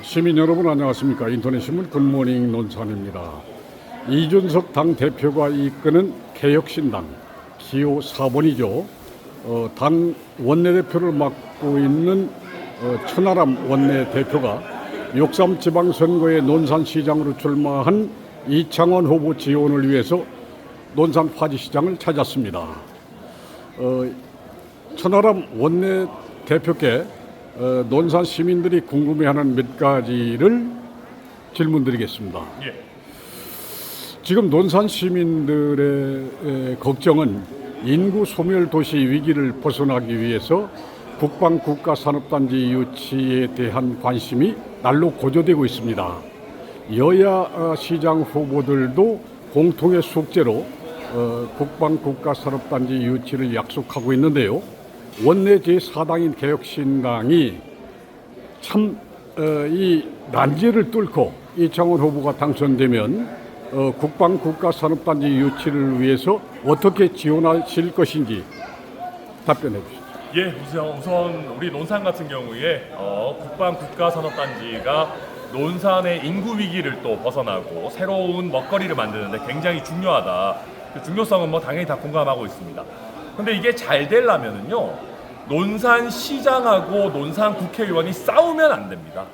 시민 여러분 안녕하십니까. 인터넷신문 굿모닝 논산입니다. 이준석 당대표가 이끄는 개혁신당 기호 4번이죠. 당 원내대표를 맡고 있는 천하람 원내대표가 6.3 지방선거에 논산시장으로 출마한 이창원 후보 지원을 위해서 논산 화지시장을 찾았습니다. 천하람 원내대표께 논산 시민들이 궁금해하는 몇 가지를 질문드리겠습니다. 예. 지금 논산 시민들의 걱정은 인구 소멸 도시 위기를 벗어나기 위해서 국방 국가산업단지 유치에 대한 관심이 날로 고조되고 있습니다. 여야 시장 후보들도 공통의 숙제로 국방 국가산업단지 유치를 약속하고 있는데요. 원내 제4당인 개혁신당이 참 이 난제를 뚫고 이창원 후보가 당선되면 국방 국가산업단지 유치를 위해서 어떻게 지원하실 것인지 답변해 주시죠. 예, 우선 우리 논산 같은 경우에 국방 국가산업단지가 논산의 인구 위기를 또 벗어나고 새로운 먹거리를 만드는데 굉장히 중요하다. 그 중요성은 뭐 당연히 다 공감하고 있습니다. 근데 이게 잘 되려면은요, 논산 시장하고 논산 국회의원이 싸우면 안 됩니다.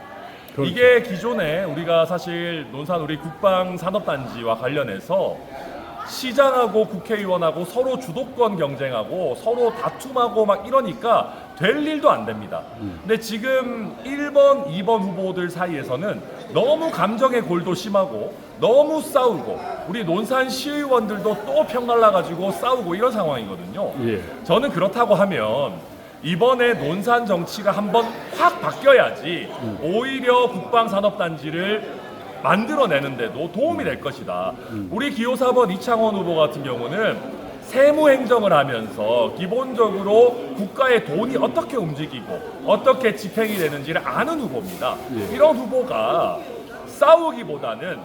그렇죠. 이게 기존에 우리가 사실 논산 우리 국방산업단지와 관련해서 시장하고 국회의원하고 서로 주도권 경쟁하고 서로 다툼하고 막 이러니까 될 일도 안 됩니다. 근데 지금 1번, 2번 후보들 사이에서는 너무 감정의 골도 심하고 너무 싸우고 우리 논산 시의원들도 또 편갈라가지고 싸우고 이런 상황이거든요. 예. 저는 그렇다고 하면 이번에 논산 정치가 한번 확 바뀌어야지 오히려 국방산업단지를 만들어내는데도 도움이 될 것이다. 우리 기호 4번 이창원 후보 같은 경우는 세무행정을 하면서 기본적으로 국가의 돈이 어떻게 움직이고 어떻게 집행이 되는지를 아는 후보입니다. 예. 이런 후보가 싸우기보다는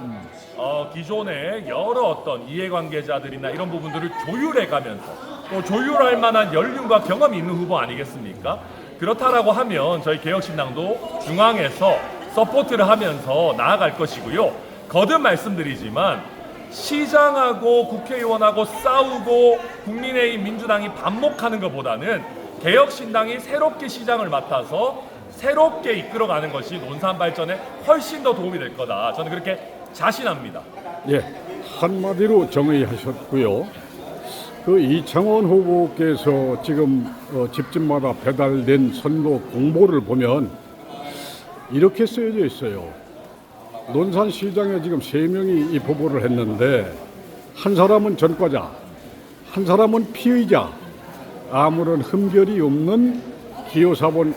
기존의 여러 어떤 이해관계자들이나 이런 부분들을 조율해가면서 또 조율할 만한 연륜과 경험이 있는 후보 아니겠습니까? 그렇다라고 하면 저희 개혁신당도 중앙에서 서포트를 하면서 나아갈 것이고요. 거듭 말씀드리지만 시장하고 국회의원하고 싸우고 국민의힘 민주당이 반목하는 것보다는 개혁신당이 새롭게 시장을 맡아서 새롭게 이끌어가는 것이 논산 발전에 훨씬 더 도움이 될 거다. 저는 그렇게 자신합니다. 예, 한마디로 정의하셨고요. 그 이창원 후보께서 지금 집집마다 배달된 선거 공보를 보면 이렇게 쓰여져 있어요. 논산시장에 지금 3명이 이 보고를 했는데 한 사람은 전과자, 한 사람은 피의자, 아무런 흠결이 없는 기호 4번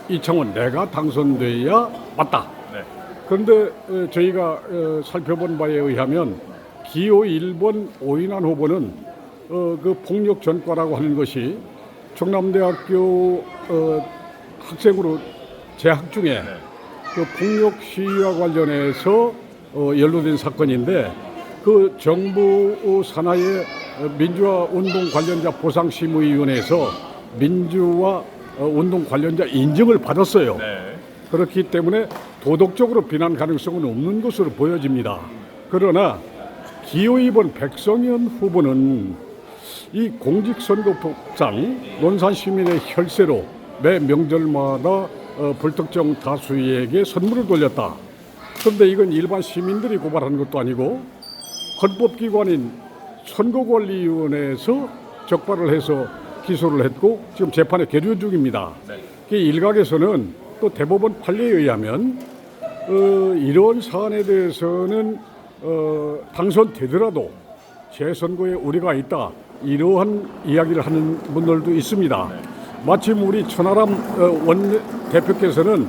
이창원 내가 당선돼야 맞다. 네. 그런데 저희가 살펴본 바에 의하면 기호 1번 오인환 후보는 그 폭력 전과라고 하는 것이 충남대학교 학생으로 재학 중에 그 폭력 시위와 관련해서 연루된 사건인데 그 정부 산하의 민주화 운동 관련자 보상심의위원회에서 민주화 운동 관련자 인정을 받았어요. 네. 그렇기 때문에 도덕적으로 비난 가능성은 없는 것으로 보여집니다. 그러나 기호 2번 백성현 후보는 이 공직선거법상 논산 시민의 혈세로 매 명절마다 불특정 다수에게 선물을 돌렸다. 그런데 이건 일반 시민들이 고발한 것도 아니고 헌법기관인 선거관리위원회에서 적발을 해서 기소를 했고 지금 재판에 계류 중입니다. 네. 일각에서는 또 대법원 판례에 의하면 이런 사안에 대해서는 당선되더라도 재선거에 우려가 있다. 이러한 이야기를 하는 분들도 있습니다. 네. 마침 우리 천하람 원대표께서는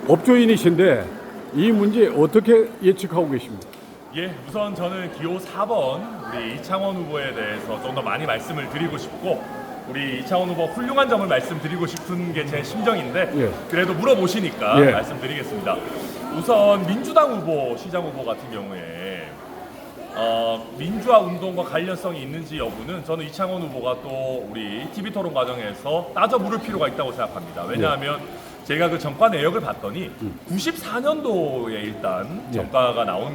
법조인이신데 이 문제 어떻게 예측하고 계십니까? 예, 우선 저는 기호 4번 우리 이창원 후보에 대해서 좀 더 많이 말씀을 드리고 싶고 우리 이창원 후보 훌륭한 점을 말씀드리고 싶은 게 제 심정인데 예. 그래도 물어보시니까 예. 말씀드리겠습니다. 우선 민주당 후보, 시장 후보 같은 경우에 민주화 운동과 관련성이 있는지 여부는 저는 이창원 후보가 또 우리 TV 토론 과정에서 따져 물을 필요가 있다고 생각합니다. 왜냐하면 제가 그 정과 내역을 봤더니 94년도에 일단 예. 정과가 나온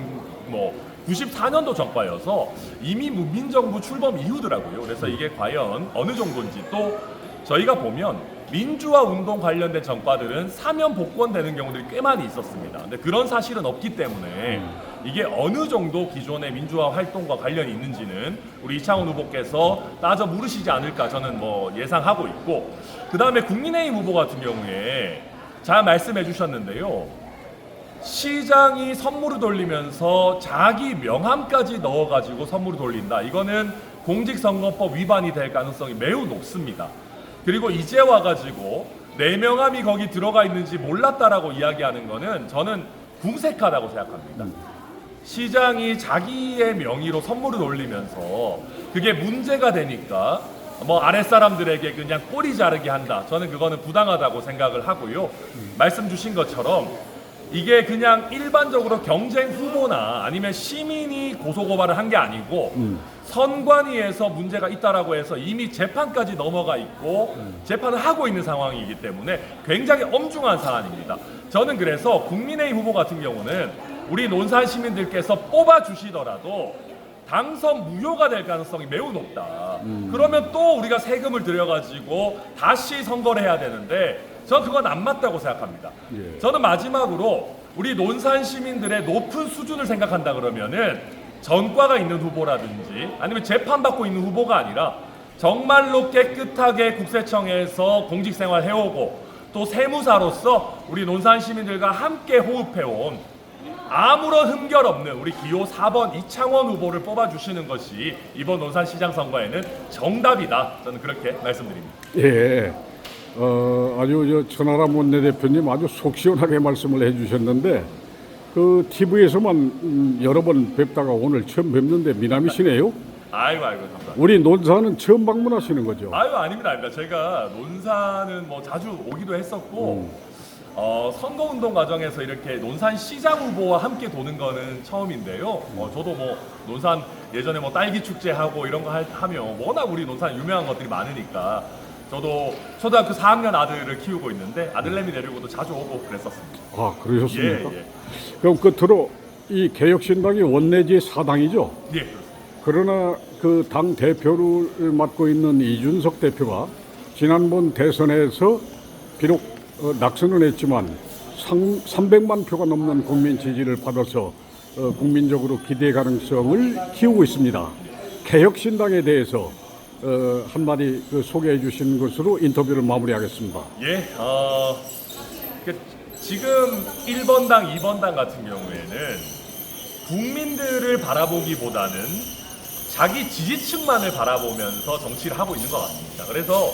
94년도 정과여서 이미 문민정부 출범 이후더라고요. 그래서 이게 과연 어느 정도인지, 또 저희가 보면 민주화 운동 관련된 정과들은 사면 복권되는 경우들이 꽤 많이 있었습니다. 근데 그런 사실은 없기 때문에 이게 어느 정도 기존의 민주화 활동과 관련이 있는지는 우리 이창원 후보께서 따져 물으시지 않을까 저는 예상하고 있고, 그 다음에 국민의힘 후보 같은 경우에 잘 말씀해 주셨는데요. 시장이 선물을 돌리면서 자기 명함까지 넣어가지고 선물을 돌린다. 이거는 공직선거법 위반이 될 가능성이 매우 높습니다. 그리고 이제 와가지고 내 명함이 거기 들어가 있는지 몰랐다라고 이야기하는 거는 저는 궁색하다고 생각합니다. 시장이 자기의 명의로 선물을 올리면서 그게 문제가 되니까 아랫사람들에게 그냥 꼬리 자르기 한다. 저는 그거는 부당하다고 생각을 하고요. 말씀 주신 것처럼 이게 그냥 일반적으로 경쟁 후보나 아니면 시민이 고소고발을 한 게 아니고 선관위에서 문제가 있다라고 해서 이미 재판까지 넘어가 있고 재판을 하고 있는 상황이기 때문에 굉장히 엄중한 사안입니다. 저는 그래서 국민의힘 후보 같은 경우는 우리 논산 시민들께서 뽑아주시더라도 당선 무효가 될 가능성이 매우 높다. 그러면 또 우리가 세금을 들여가지고 다시 선거를 해야 되는데 저는 그건 안 맞다고 생각합니다. 예. 저는 마지막으로 우리 논산 시민들의 높은 수준을 생각한다 그러면은 전과가 있는 후보라든지 아니면 재판받고 있는 후보가 아니라 정말로 깨끗하게 국세청에서 공직생활 해오고 또 세무사로서 우리 논산 시민들과 함께 호흡해온 아무런 흠결 없는 우리 기호 4번 이창원 후보를 뽑아주시는 것이 이번 논산시장 선거에는 정답이다. 저는 그렇게 말씀드립니다. 예. 아주 천하람 원내대표님 아주 속 시원하게 말씀을 해주셨는데 그 TV에서만 여러 번 뵙다가 오늘 처음 뵙는데 미남이시네요. 아이고 감사합니다. 우리 논산은 처음 방문하시는 거죠? 아유 아닙니다. 제가 논산은 자주 오기도 했었고 선거운동 과정에서 이렇게 논산시장 후보와 함께 도는 거는 처음인데요. 저도 논산 예전에 딸기 축제하고 이런 거 하면 워낙 우리 논산 유명한 것들이 많으니까 저도 초등학교 4학년 아들을 키우고 있는데 아들내미 데리고도 자주 오고 그랬었습니다. 아, 그러셨습니까? 예. 그럼 끝으로 이 개혁신당이 원내지 사당이죠? 예, 그렇습니다. 그러나 그 당 대표를 맡고 있는 이준석 대표가 지난번 대선에서 비록 낙선은 했지만 300만 표가 넘는 국민 지지를 받아서 국민적으로 기대 가능성을 키우고 있습니다. 개혁신당에 대해서 한마디 소개해 주신 것으로 인터뷰를 마무리하겠습니다. 예, 지금 1번당, 2번당 같은 경우에는 국민들을 바라보기보다는 자기 지지층만을 바라보면서 정치를 하고 있는 것 같습니다. 그래서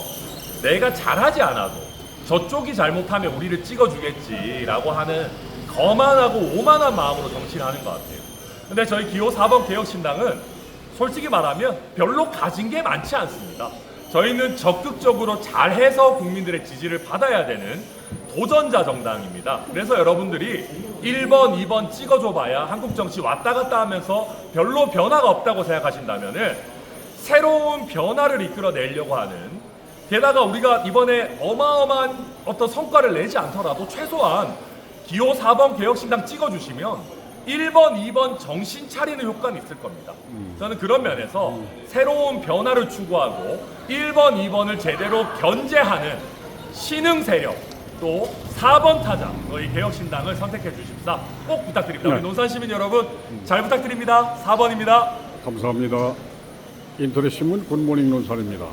내가 잘하지 않아도 저쪽이 잘못하면 우리를 찍어주겠지라고 하는 거만하고 오만한 마음으로 정치를 하는 것 같아요. 근데 저희 기호 4번 개혁신당은 솔직히 말하면 별로 가진 게 많지 않습니다. 저희는 적극적으로 잘해서 국민들의 지지를 받아야 되는 도전자 정당입니다. 그래서 여러분들이 1번, 2번 찍어줘봐야 한국 정치 왔다 갔다 하면서 별로 변화가 없다고 생각하신다면은 새로운 변화를 이끌어내려고 하는, 게다가 우리가 이번에 어마어마한 어떤 성과를 내지 않더라도 최소한 기호 4번 개혁신당 찍어주시면 1번, 2번 정신 차리는 효과는 있을 겁니다. 저는 그런 면에서 새로운 변화를 추구하고 1번, 2번을 제대로 견제하는 신흥 세력, 또 4번 타자 저희 개혁신당을 선택해 주십사 꼭 부탁드립니다. 네. 우리 논산 시민 여러분 잘 부탁드립니다. 4번입니다. 감사합니다. 인터넷신문 굿모닝 논산입니다.